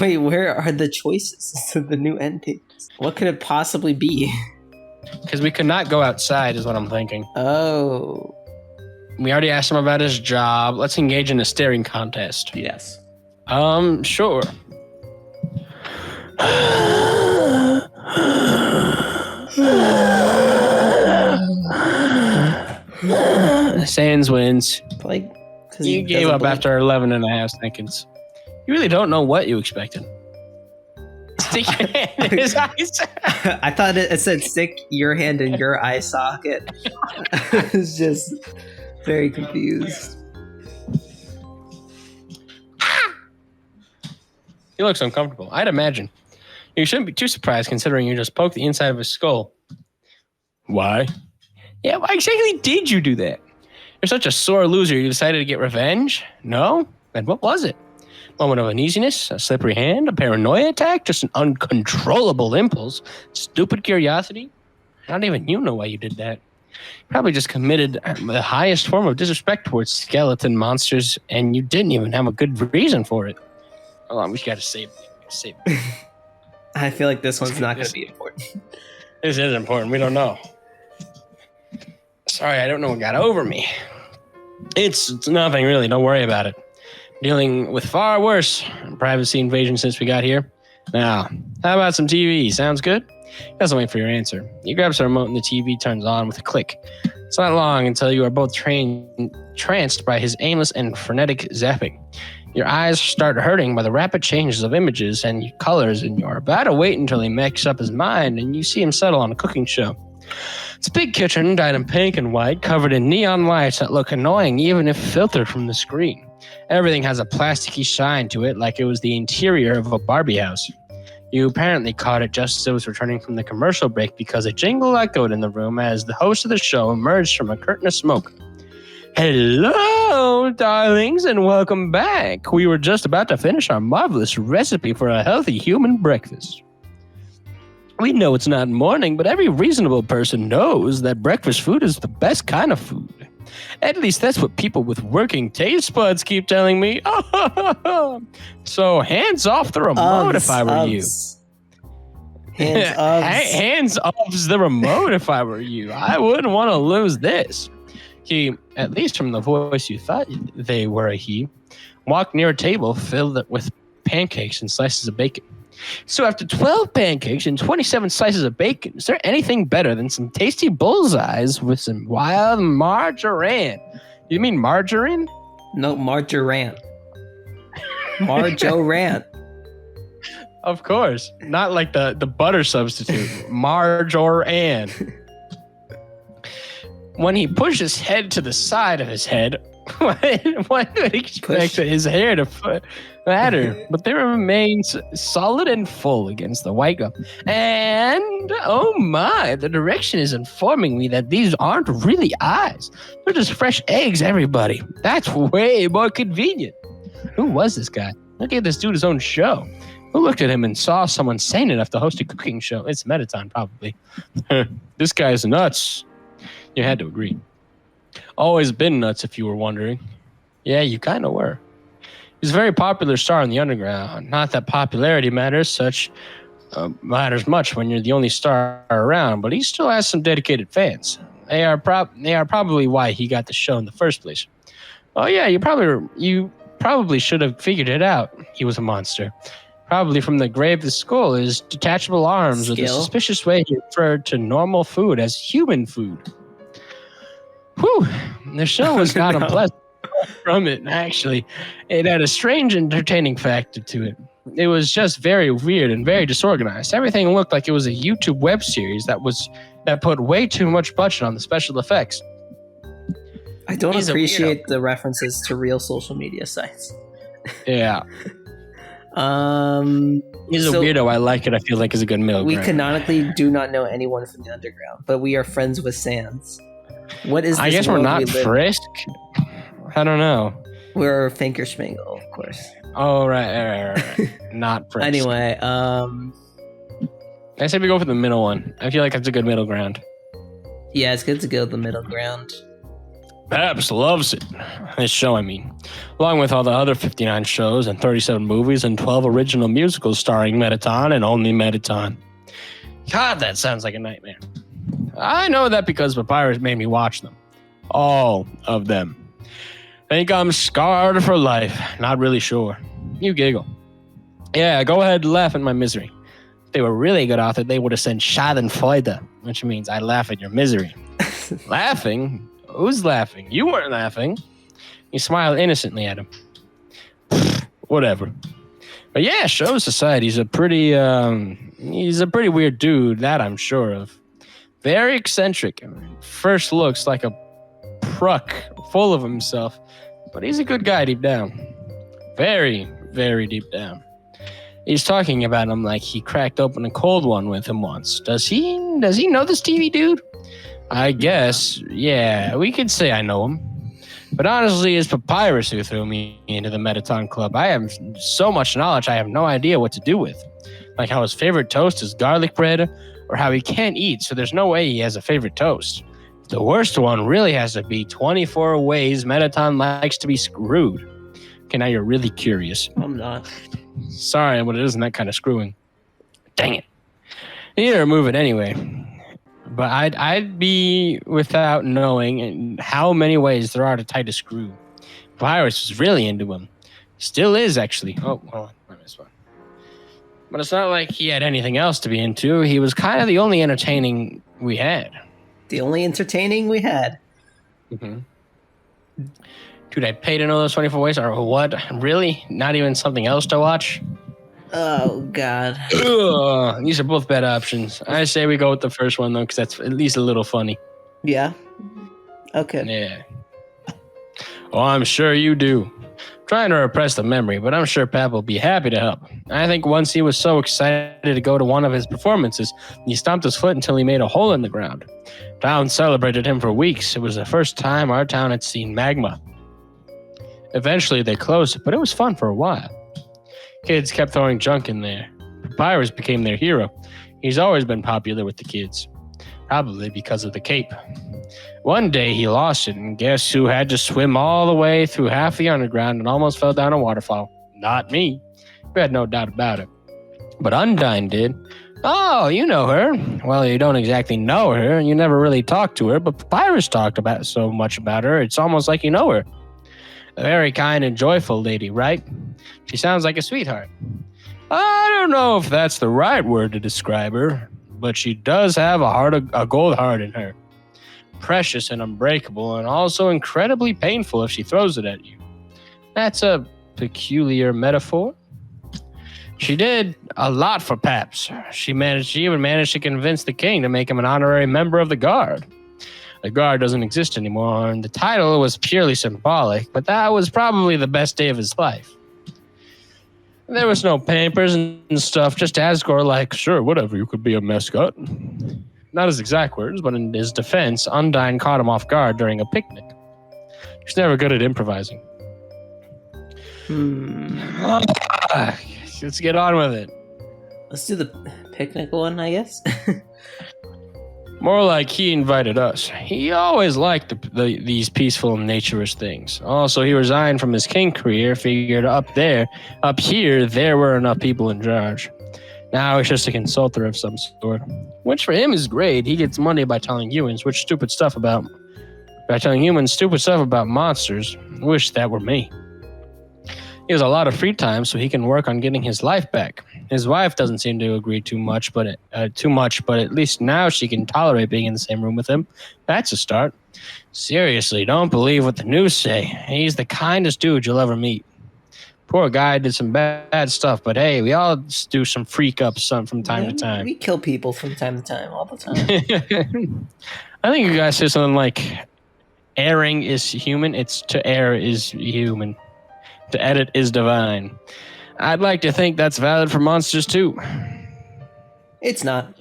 Wait, where are the choices to the new endings? What could it possibly be? Because we could not go outside, is what I'm thinking. Oh. We already asked him about his job. Let's engage in a staring contest. Yes. Sure. Sans wins. Like, you gave up after 11 and a half seconds. You really don't know what you expected. Stick your hand in his eyes. I thought it said stick your hand in your eye socket. I was just very confused. He looks uncomfortable. I'd imagine. You shouldn't be too surprised considering you just poked the inside of his skull. Why? Yeah, why exactly did you do that? You're such a sore loser you decided to get revenge? No? Then what was it? Moment of uneasiness? A slippery hand? A paranoia attack? Just an uncontrollable impulse? Stupid curiosity? Not even you know why you did that. You probably just committed the highest form of disrespect towards skeleton monsters, and you didn't even have a good reason for it. Hold on, we gotta save it. I feel like this one's not going to be important. This is important. We don't know. Sorry, I don't know what got over me. It's nothing, really. Don't worry about it. Dealing with far worse privacy invasion since we got here. Now, how about some TV? Sounds good? He doesn't wait for your answer. He grabs the remote and the TV turns on with a click. It's not long until you are both tranced by his aimless and frenetic zapping. Your eyes start hurting by the rapid changes of images and colors, and you're about to wait until he makes up his mind and you see him settle on a cooking show. It's a big kitchen, dyed in pink and white, covered in neon lights that look annoying even if filtered from the screen. Everything has a plasticky shine to it, like it was the interior of a Barbie house. You apparently caught it just as it was returning from the commercial break because a jingle echoed in the room as the host of the show emerged from a curtain of smoke. Hello, darlings, and welcome back. We were just about to finish our marvelous recipe for a healthy human breakfast. We know it's not morning, but every reasonable person knows that breakfast food is the best kind of food. At least that's what people with working taste buds keep telling me. So hands off the remote if I were you. Hands off the remote if I were you. I wouldn't want to lose this. He, at least from the voice you thought they were a he, walked near a table filled with pancakes and slices of bacon. So after 12 pancakes and 27 slices of bacon, is there anything better than some tasty bullseyes with some wild margarine? You mean margarine? No, margarine. Margarine. Of course. Not like the butter substitute. Margarine. When he pushed his head to the side of his head, one would expect his hair to matter, but they remained solid and full against the white gum. And, oh my, the direction is informing me that these aren't really eyes. They're just fresh eggs, everybody. That's way more convenient. Who was this guy? Who gave this dude his own show? Who looked at him and saw someone sane enough to host a cooking show? It's Mettaton, probably. This guy's nuts. You had to agree. Always been nuts, if you were wondering. Yeah, you kind of were. He's a very popular star in the underground. Not that popularity matters much when you're the only star around, but he still has some dedicated fans. They are probably why he got the show in the first place. Oh yeah, you probably should have figured it out. He was a monster. Probably from the grave of his skull, his detachable arms, or the suspicious way he referred to normal food as human food. Whew, the show was not unpleasant from it, actually. It had a strange, entertaining factor to it. It was just very weird and very disorganized. Everything looked like it was a YouTube web series that put way too much budget on the special effects. I don't appreciate the references to real social media sites. Yeah. He's a weirdo. I like it. I feel like he's a good middle ground. We canonically do not know anyone from the underground, but we are friends with Sans. What is this? I guess we're not Frisk. I don't know. We're Fingerschmingle, of course. Oh, right. Not Frisk. Anyway, I say we go for the middle one. I feel like that's a good middle ground. Yeah, it's good to go with the middle ground. Paps loves it. This show, I mean. Along with all the other 59 shows and 37 movies and 12 original musicals starring Mettaton and only Mettaton. God, that sounds like a nightmare. I know that because Papyrus made me watch them. All of them. Think I'm scarred for life. Not really sure. You giggle. Yeah, go ahead and laugh at my misery. If they were really a good author, they would have said Schadenfreude, which means I laugh at your misery. Laughing? Who's laughing? You weren't laughing. You smiled innocently at him. Whatever. But yeah, Show Society's a pretty weird dude, that I'm sure of. Very eccentric. First looks like a pruck, full of himself, but he's a good guy deep down. Very, very deep down. He's talking about him like he cracked open a cold one with him once. Does he know this TV dude? I guess, yeah, we could say I know him. But honestly, it's Papyrus who threw me into the Mettaton Club. I have so much knowledge I have no idea what to do with. Like how his favorite toast is garlic bread, or how he can't eat, so there's no way he has a favorite toast. The worst one really has to be 24 ways Mettaton likes to be screwed. Okay, now you're really curious. I'm not. Sorry, but it isn't that kind of screwing. Dang it. You need to remove it anyway. But I'd be without knowing how many ways there are to tight a screw. Papyrus was really into him. Still is, actually. Oh, hold on. I missed one. But it's not like he had anything else to be into. He was kind of the only entertaining we had. The only entertaining we had. Mm-hmm. Dude, I'd pay to know those 24 ways. Or what? Really? Not even something else to watch? Oh, God. Ugh, these are both bad options. I say we go with the first one, though, because that's at least a little funny. Yeah? Okay. Yeah. Oh, I'm sure you do. Trying to repress the memory, but I'm sure Pap will be happy to help. I think once he was so excited to go to one of his performances, he stomped his foot until he made a hole in the ground. Town celebrated him for weeks. It was the first time our town had seen magma. Eventually, they closed it, but it was fun for a while. Kids kept throwing junk in there. Papyrus became their hero. He's always been popular with the kids. Probably because of the cape. One day he lost it, and guess who had to swim all the way through half the underground and almost fell down a waterfall? Not me. We had no doubt about it. But Undyne did. Oh, you know her. Well, you don't exactly know her, and you never really talked to her, but Papyrus talked about so much about her, it's almost like you know her. A very kind and joyful lady, right? She sounds like a sweetheart. I don't know if that's the right word to describe her, but she does have a gold heart in her. Precious and unbreakable, and also incredibly painful if she throws it at you. That's a peculiar metaphor. She did a lot for Paps. She even managed to convince the king to make him an honorary member of the guard. The guard doesn't exist anymore, and the title was purely symbolic, but that was probably the best day of his life. There was no papers and stuff, just Asgore like, sure, whatever, you could be a mascot. Not his exact words, but in his defense, Undyne caught him off guard during a picnic. He's never good at improvising. Let's get on with it. Let's do the picnic one, I guess. More like he invited us. He always liked these peaceful and naturist things. Also, he resigned from his king career, figured up here, there were enough people in charge. Now he's just a consultant of some sort. Which for him is great. He gets money by telling humans stupid stuff about monsters. Wish that were me. He has a lot of free time, so he can work on getting his life back. His wife doesn't seem to agree too much, but at least now she can tolerate being in the same room with him. That's a start. Seriously, don't believe what the news say. He's the kindest dude you'll ever meet. Poor guy did some bad stuff, but hey, we all do some freak ups from time to time. We kill people from time to time, all the time. I think you guys say something like, erring is human, it's to err is human. To edit is divine. I'd like to think that's valid for monsters too. It's not.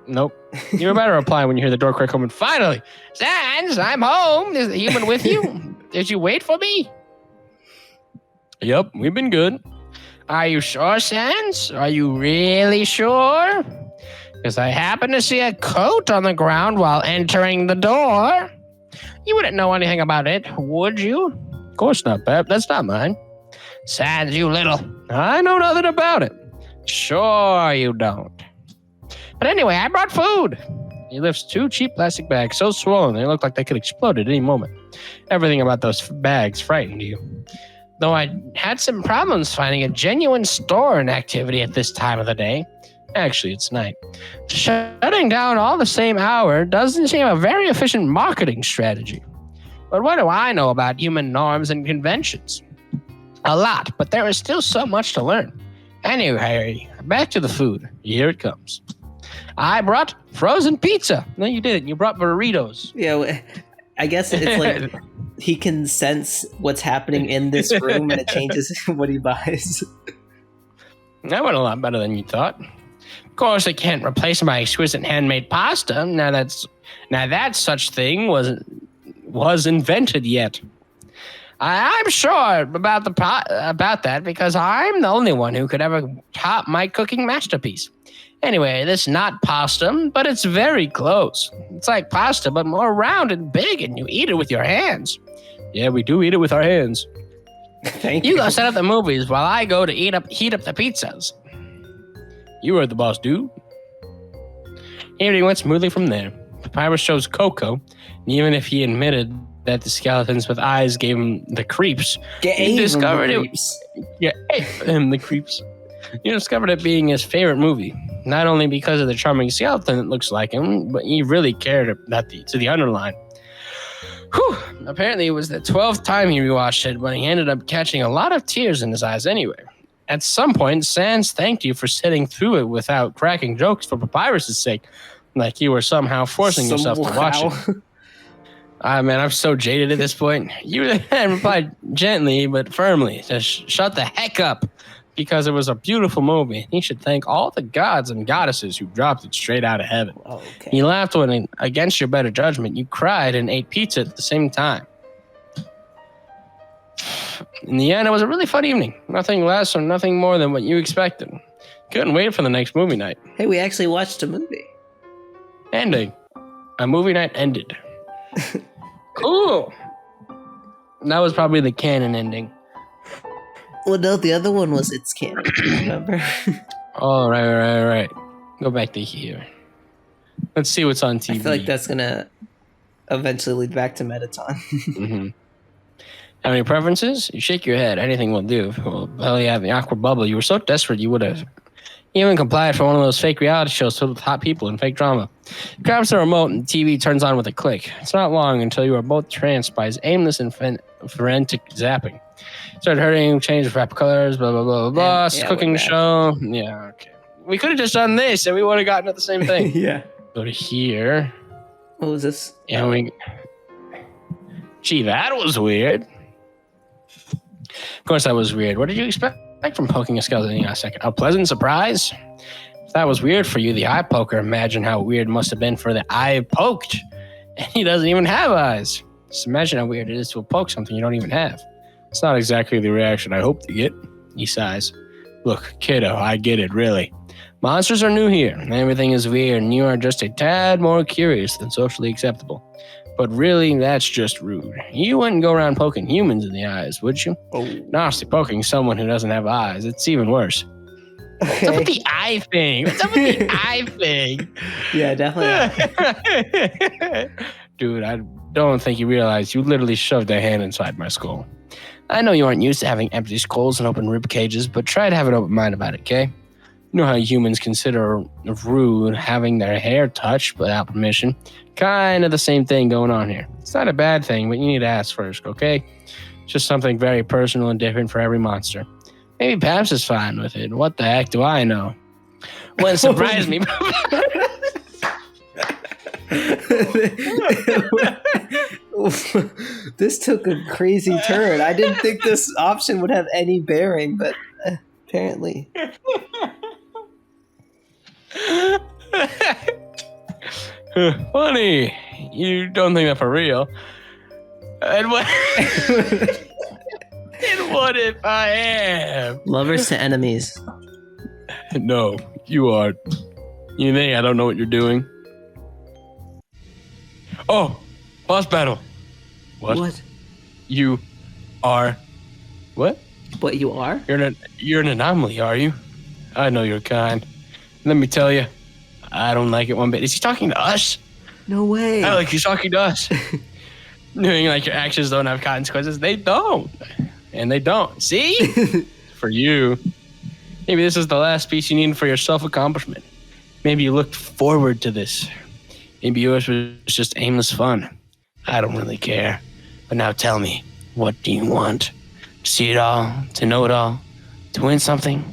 Nope. You better reply when you hear the door crack open. Finally! Sans, I'm home. Is the human with you? Did you wait for me? Yep, we've been good. Are you sure, Sans? Are you really sure? Because I happened to see a coat on the ground while entering the door. You wouldn't know anything about it, would you? Of course not, Pep. That's not mine. Sans you little. I know nothing about it. Sure you don't. But anyway, I brought food. He lifts 2 cheap plastic bags so swollen they look like they could explode at any moment. Everything about those bags frightened you. Though I had some problems finding a genuine store in activity at this time of the day. Actually, it's night. Shutting down all the same hour doesn't seem a very efficient marketing strategy. But what do I know about human norms and conventions? A lot, but there is still so much to learn. Anyway, back to the food. Here it comes. I brought frozen pizza. No, you didn't. You brought burritos. Yeah, I guess it's like he can sense what's happening in this room and it changes what he buys. That went a lot better than you thought. Of course, it can't replace my exquisite handmade pasta. Now that such thing was invented yet. I'm sure about that because I'm the only one who could ever top my cooking masterpiece. Anyway, this not pasta, but it's very close. It's like pasta, but more round and big, and you eat it with your hands. Yeah, we do eat it with our hands. Thank you. You go set up the movies while I go to heat up the pizzas. You heard the boss, dude. Everything went smoothly from there. Papyrus chose Coco, and even if he admitted that the skeletons with eyes gave him the creeps, he discovered it. Yeah, him the creeps. He discovered it being his favorite movie, not only because of the charming skeleton that looks like him, but he really cared about the underline. Whew. Apparently, it was the 12th time he rewatched it, but he ended up catching a lot of tears in his eyes anyway. At some point, Sans thanked you for sitting through it without cracking jokes for Papyrus' sake, like you were somehow forcing yourself to watch it. Man, I'm so jaded at this point. You replied gently but firmly to shut the heck up because it was a beautiful movie. He should thank all the gods and goddesses who dropped it straight out of heaven. Oh, okay. He laughed when, against your better judgment, you cried and ate pizza at the same time. In the end, it was a really fun evening. Nothing less or nothing more than what you expected. Couldn't wait for the next movie night. Hey, we actually watched a movie. Ending. A movie night ended. Cool. That was probably the canon ending. Well, no, the other one was It's Canon, remember? Oh, right. Go back to here. Let's see what's on TV. I feel like that's going to eventually lead back to Mettaton. Mm-hmm. Have any preferences? You shake your head. Anything will do. Well, hell yeah, the awkward bubble. You were so desperate you would have even complied for one of those fake reality shows filled with hot people and fake drama. He grabs the remote and the TV turns on with a click. It's not long until you are both tranced by his aimless and frantic zapping. Started hurting, changed wrap colors, blah, blah, blah, blah, yeah, cooking the show. Yeah, okay. We could have just done this and we would have gotten at the same thing. Yeah. Go to here. What was this? Yeah, Gee, that was weird. Of course that was weird. What did you expect from poking a skeleton in a second? A pleasant surprise? If that was weird for you, the eye poker, imagine how weird it must have been for the eye poked. And he doesn't even have eyes. Just imagine how weird it is to poke something you don't even have. It's not exactly the reaction I hoped to get. He sighs. Look, kiddo, I get it, really. Monsters are new here, and everything is weird, and you are just a tad more curious than socially acceptable. But really, that's just rude. You wouldn't go around poking humans in the eyes, would you? Oh. Nasty poking someone who doesn't have eyes. It's even worse. Okay. What's up with the eye thing? What's up with the eye thing? Yeah, definitely. Dude, I don't think you realize you literally shoved a hand inside my skull. I know you aren't used to having empty skulls and open rib cages, but try to have an open mind about it, okay? You know how humans consider rude having their hair touched without permission? Kind of the same thing going on here. It's not a bad thing, but you need to ask first, okay? It's just something very personal and different for every monster. Maybe Paps is fine with it. What the heck do I know? Wouldn't surprise me. This took a crazy turn. I didn't think this option would have any bearing, but apparently. Funny. You don't think that for real. And what? And what if I am? Lovers to enemies. No, you are. You think I don't know what you're doing? Oh, boss battle. What? You are what? What you are? You're an anomaly, are you? I know you're kind. Let me tell you, I don't like it one bit. Is he talking to us? No way. I like he's talking to us. Doing like your actions don't have consequences. They don't. And they don't. See? For you. Maybe this is the last piece you need for your self-accomplishment. Maybe you looked forward to this. Maybe yours was just aimless fun. I don't really care. But now tell me, what do you want? To see it all? To know it all? To win something?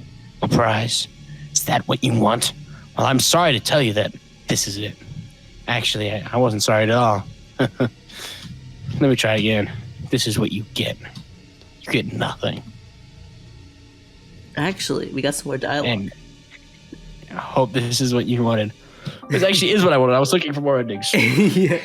A prize? Is that what you want? Well, I'm sorry to tell you that this is it. Actually, I wasn't sorry at all. Let me try again. This is what you get. You get nothing. Actually, we got some more dialogue. And I hope this is what you wanted. This actually is what I wanted. I was looking for more endings. Yeah.